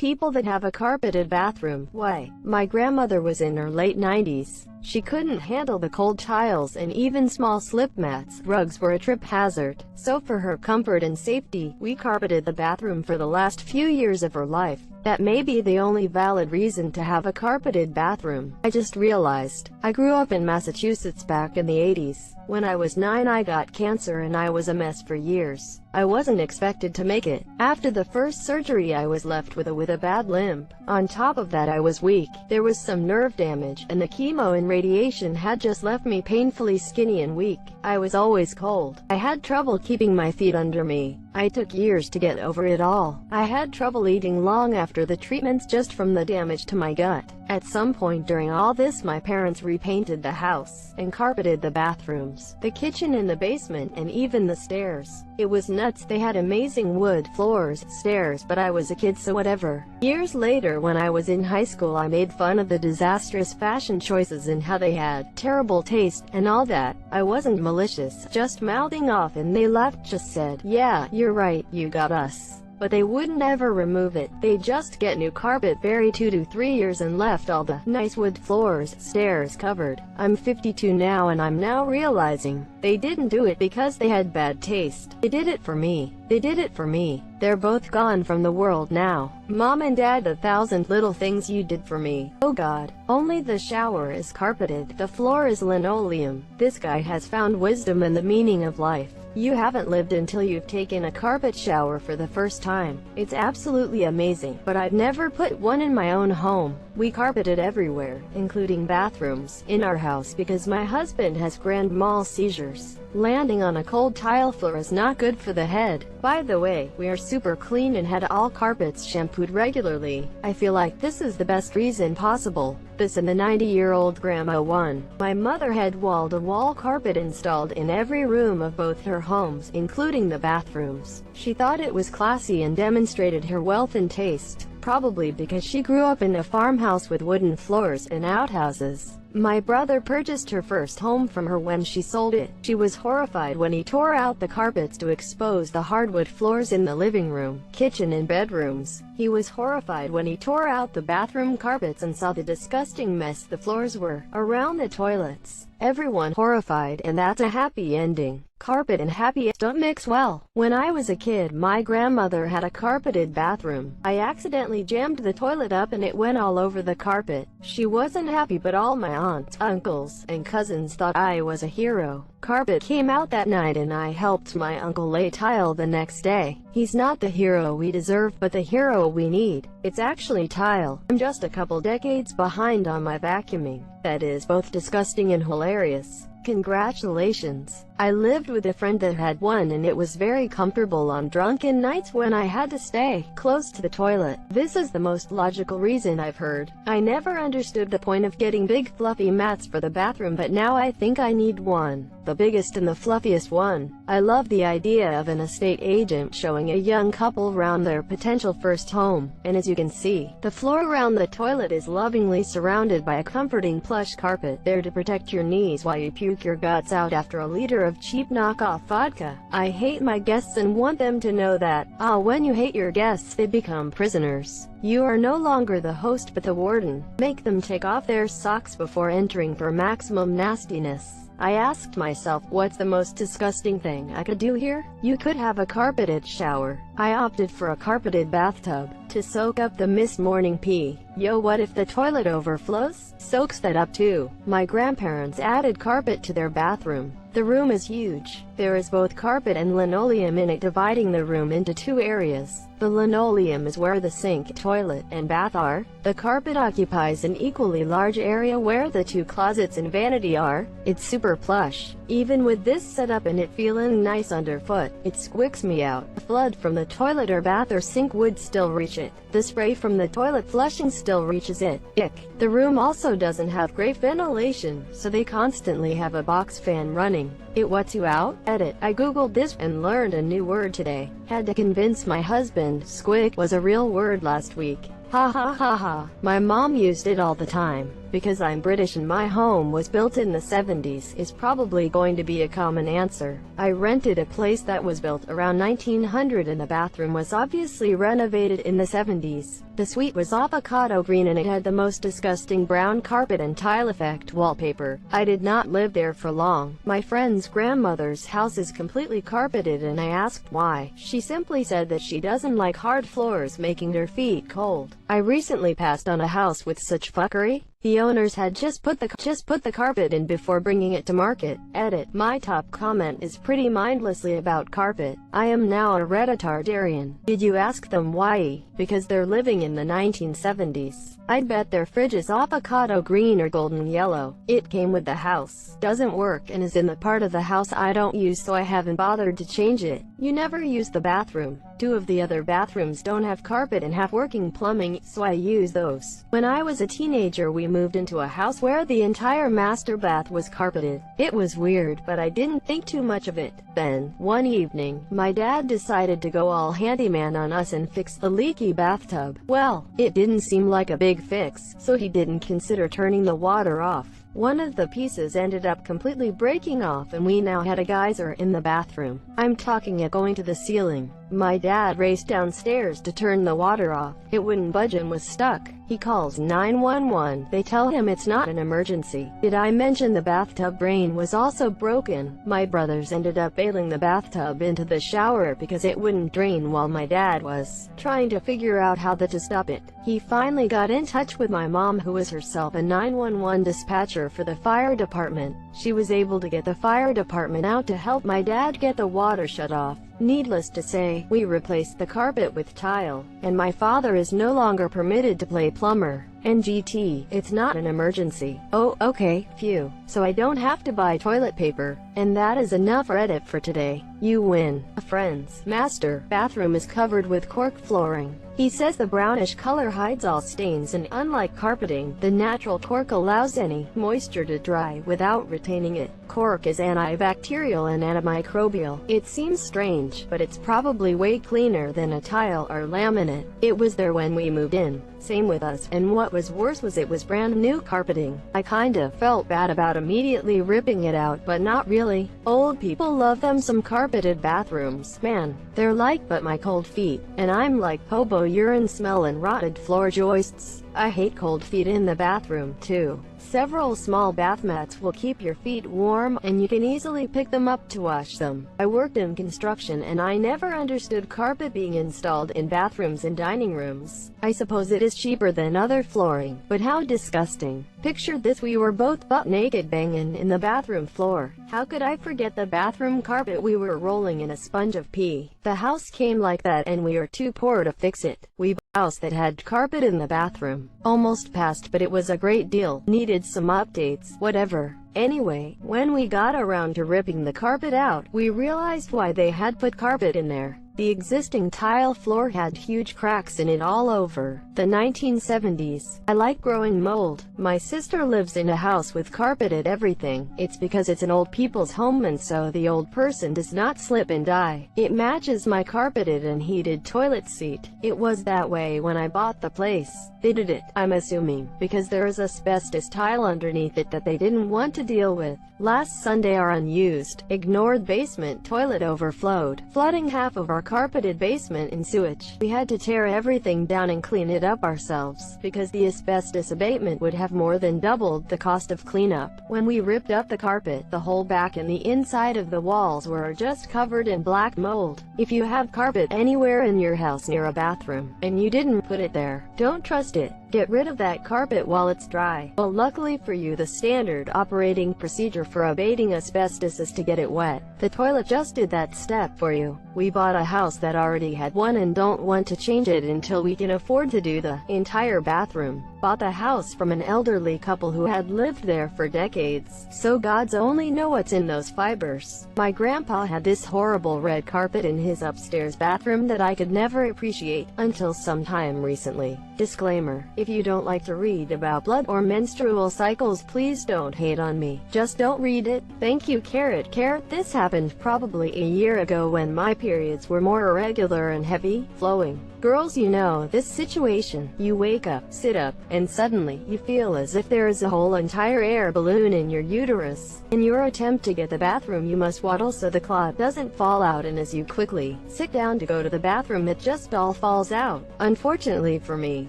People that have a carpeted bathroom. Why? My grandmother was in her late 90s. She couldn't handle the cold tiles, and even small slip mats. Rugs were a trip hazard. So for her comfort and safety, we carpeted the bathroom for the last few years of her life. That may be the only valid reason to have a carpeted bathroom. I just realized. I grew up in Massachusetts back in the 80s. When I was 9 I got cancer and I was a mess for years. I wasn't expected to make it. After the first surgery I was left with a bad limp. On top of that I was weak. There was some nerve damage, and the chemo and radiation had just left me painfully skinny and weak. I was always cold. I had trouble keeping my feet under me. I took years to get over it all. I had trouble eating long after the treatments just from the damage to my gut. At some point during all this my parents repainted the house and carpeted the bathrooms, the kitchen and the basement, and even the stairs. It was nuts. They had amazing wood floors, stairs, but I was a kid so whatever. Years later when I was in high school I made fun of the disastrous fashion choices and how they had terrible taste and all that. I wasn't malicious, just mouthing off, and they laughed, just said, "Yeah, you're right, you got us." But they wouldn't ever remove it. They'd just get new carpet every 2 to 3 years and left all the nice wood floors, stairs covered. I'm 52 now and I'm now realizing they didn't do it because they had bad taste. They did it for me. They did it for me. They're both gone from the world now. Mom and Dad, the 1,000 little things you did for me. Oh God. Only the shower is carpeted. The floor is linoleum. This guy has found wisdom and the meaning of life. You haven't lived until you've taken a carpet shower for the first time. It's absolutely amazing, but I've never put one in my own home. We carpeted everywhere, including bathrooms, in our house because my husband has grand mal seizures. Landing on a cold tile floor is not good for the head. By the way, we are super clean and had all carpets shampooed regularly. I feel like this is the best reason possible. This and the 90-year-old grandma one. My mother had wall-to-wall carpet installed in every room of both her homes, including the bathrooms. She thought it was classy and demonstrated her wealth and taste, probably because she grew up in a farmhouse with wooden floors and outhouses. My brother purchased her first home from her when she sold it. She was horrified when he tore out the carpets to expose the hardwood floors in the living room, kitchen and bedrooms. He was horrified when he tore out the bathroom carpets and saw the disgusting mess the floors were around the toilets. Everyone horrified, and that's a happy ending. Carpet and happy don't mix well. When I was a kid, my grandmother had a carpeted bathroom. I accidentally jammed the toilet up and it went all over the carpet. She wasn't happy, but all my aunts, uncles, and cousins thought I was a hero. Carpet came out that night and I helped my uncle lay tile the next day. He's not the hero we deserve, but the hero we need. It's actually tile. I'm just a couple decades behind on my vacuuming. That is both disgusting and hilarious. Congratulations. I lived with a friend that had one and it was very comfortable on drunken nights when I had to stay close to the toilet. This is the most logical reason I've heard. I never understood the point of getting big fluffy mats for the bathroom, but now I think I need one. The biggest and the fluffiest one. I love the idea of an estate agent showing a young couple around their potential first home. And as you can see, the floor around the toilet is lovingly surrounded by a comforting plush carpet, there to protect your knees while you puke your guts out after a liter of cheap knockoff vodka. I hate my guests and want them to know that. When you hate your guests, they become prisoners. You are no longer the host but the warden. Make them take off their socks before entering for maximum nastiness. I asked myself, what's the most disgusting thing I could do here? You could have a carpeted shower. I opted for a carpeted bathtub to soak up the mist morning pee. Yo, what if the toilet overflows? Soaks that up too. My grandparents added carpet to their bathroom. The room is huge. There is both carpet and linoleum in it, dividing the room into 2 areas. The linoleum is where the sink, toilet, and bath are. The carpet occupies an equally large area where the 2 closets and vanity are. It's super plush. Even with this setup and it feeling nice underfoot, it squicks me out. The flood from the toilet or bath or sink would still reach it. The spray from the toilet flushing still reaches it. Ick. The room also doesn't have great ventilation, so they constantly have a box fan running. It wets you out? Edit. I googled this and learned a new word today. Had to convince my husband squick was a real word last week. Ha ha ha ha. My mom used it all the time. Because I'm British and my home was built in the 70s is probably going to be a common answer. I rented a place that was built around 1900 and the bathroom was obviously renovated in the 70s. The suite was avocado green and it had the most disgusting brown carpet and tile effect wallpaper. I did not live there for long. My friend's grandmother's house is completely carpeted and I asked why. She simply said that she doesn't like hard floors making her feet cold. I recently passed on a house with such fuckery. The owners had just put the carpet in before bringing it to market. Edit. My top comment is pretty mindlessly about carpet. I am now a Redditarian. Did you ask them why? Because they're living in the 1970s. I'd bet their fridge is avocado green or golden yellow. It came with the house. Doesn't work and is in the part of the house I don't use, so I haven't bothered to change it. You never use the bathroom. 2 of the other bathrooms don't have carpet and have working plumbing, so I use those. When I was a teenager we moved into a house where the entire master bath was carpeted. It was weird, but I didn't think too much of it. Then, one evening, my dad decided to go all handyman on us and fix the leaky bathtub. Well, it didn't seem like a big fix, so he didn't consider turning the water off. One of the pieces ended up completely breaking off and we now had a geyser in the bathroom. I'm talking it going to the ceiling. My dad raced downstairs to turn the water off. It wouldn't budge and was stuck. He calls 911. They tell him it's not an emergency. Did I mention the bathtub drain was also broken? My brothers ended up bailing the bathtub into the shower because it wouldn't drain while my dad was trying to figure out how to stop it. He finally got in touch with my mom, who was herself a 911 dispatcher for the fire department. She was able to get the fire department out to help my dad get the water shut off. Needless to say, we replaced the carpet with tile, and my father is no longer permitted to play plumber. NGT, it's not an emergency. Oh, okay, phew. So I don't have to buy toilet paper. And that is enough Reddit for today. You win. A friend's master bathroom is covered with cork flooring. He says the brownish color hides all stains and unlike carpeting, the natural cork allows any moisture to dry without retaining it. Cork is antibacterial and antimicrobial. It seems strange, but it's probably way cleaner than a tile or laminate. It was there when we moved in. Same with us, and what was worse was it was brand new carpeting. I kinda felt bad about immediately ripping it out, but not really. Old people love them some carpeted bathrooms. Man, they're like but my cold feet, and I'm like hobo urine smell and rotted floor joists. I hate cold feet in the bathroom, too. Several small bath mats will keep your feet warm, and you can easily pick them up to wash them. I worked in construction and I never understood carpet being installed in bathrooms and dining rooms. I suppose it is cheaper than other flooring, but how disgusting. Picture this: we were both butt naked banging in the bathroom floor. How could I forget the bathroom carpet? We were rolling in a sponge of pee. The house came like that and we were too poor to fix it. We bought a house that had carpet in the bathroom. Almost passed, but it was a great deal. Needed some updates. Whatever. Anyway, when we got around to ripping the carpet out, we realized why they had put carpet in there. The existing tile floor had huge cracks in it all over. The 1970s. I like growing mold. My sister lives in a house with carpeted everything. It's because it's an old people's home and so the old person does not slip and die. It matches my carpeted and heated toilet seat. It was that way when I bought the place. They did it, I'm assuming, because there is asbestos tile underneath it that they didn't want to deal with. Last Sunday our unused, ignored basement toilet overflowed, flooding half of our carpeted basement in sewage. We had to tear everything down and clean it up ourselves, because the asbestos abatement would have more than doubled the cost of cleanup. When we ripped up the carpet, the whole back and the inside of the walls were just covered in black mold. If you have carpet anywhere in your house near a bathroom, and you didn't put it there, don't trust it. Get rid of that carpet while it's dry. Well, luckily for you, the standard operating procedure for abating asbestos is to get it wet. The toilet just did that step for you. We bought a house that already had one and don't want to change it until we can afford to do the entire bathroom. Bought the house from an elderly couple who had lived there for decades, so gods only know what's in those fibers. My grandpa had this horrible red carpet in his upstairs bathroom that I could never appreciate, until sometime recently. Disclaimer: If you don't like to read about blood or menstrual cycles, please don't hate on me. Just don't read it. Thank you, carrot. This happened probably a year ago when my periods were more irregular and heavy, flowing. Girls, you know this situation. You wake up, sit up, and suddenly, you feel as if there is a whole entire air balloon in your uterus. In your attempt to get the bathroom, you must waddle so the clot doesn't fall out, and as you quickly sit down to go to the bathroom, it just all falls out. Unfortunately for me,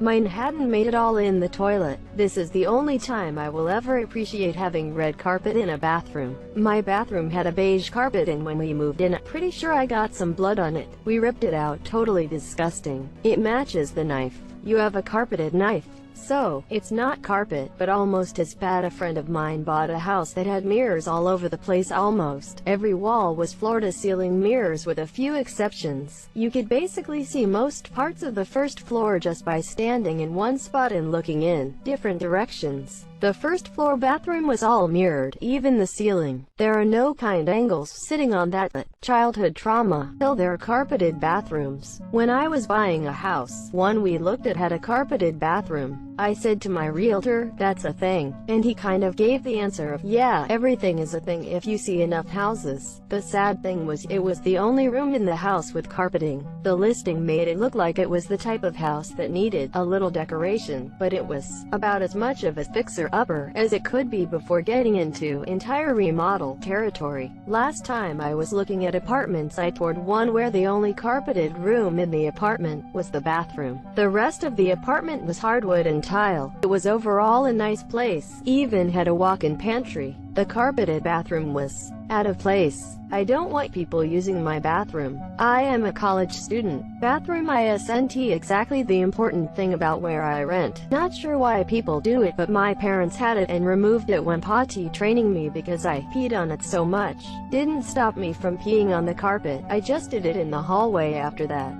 mine hadn't made it all in the toilet. This is the only time I will ever appreciate having red carpet in a bathroom. My bathroom had a beige carpet, and when we moved in, I'm pretty sure I got some blood on it. We ripped it out. Totally disgusting. It matches the knife. You have a carpeted knife. So, it's not carpet, but almost as bad. A friend of mine bought a house that had mirrors all over the place. Almost every wall was floor-to-ceiling mirrors with a few exceptions. You could basically see most parts of the first floor just by standing in one spot and looking in different directions. The first floor bathroom was all mirrored, even the ceiling. There are no kind angles sitting on that. Childhood trauma. Till there are carpeted bathrooms. When I was buying a house, one we looked at had a carpeted bathroom. I said to my realtor, "That's a thing," and he kind of gave the answer of, "Yeah, everything is a thing if you see enough houses." The sad thing was, it was the only room in the house with carpeting. The listing made it look like it was the type of house that needed a little decoration, but it was about as much of a fixer-upper as it could be before getting into entire remodel territory. Last time I was looking at apartments, I toured one where the only carpeted room in the apartment was the bathroom. The rest of the apartment was hardwood and tile. It was overall a nice place, even had a walk-in pantry. The carpeted bathroom was out of place. I don't want people using my bathroom. I am a college student. Bathroom isn't exactly the important thing about where I rent. Not sure why people do it, but my parents had it and removed it when potty training me because I peed on it so much. Didn't stop me from peeing on the carpet. I just did it in the hallway after that.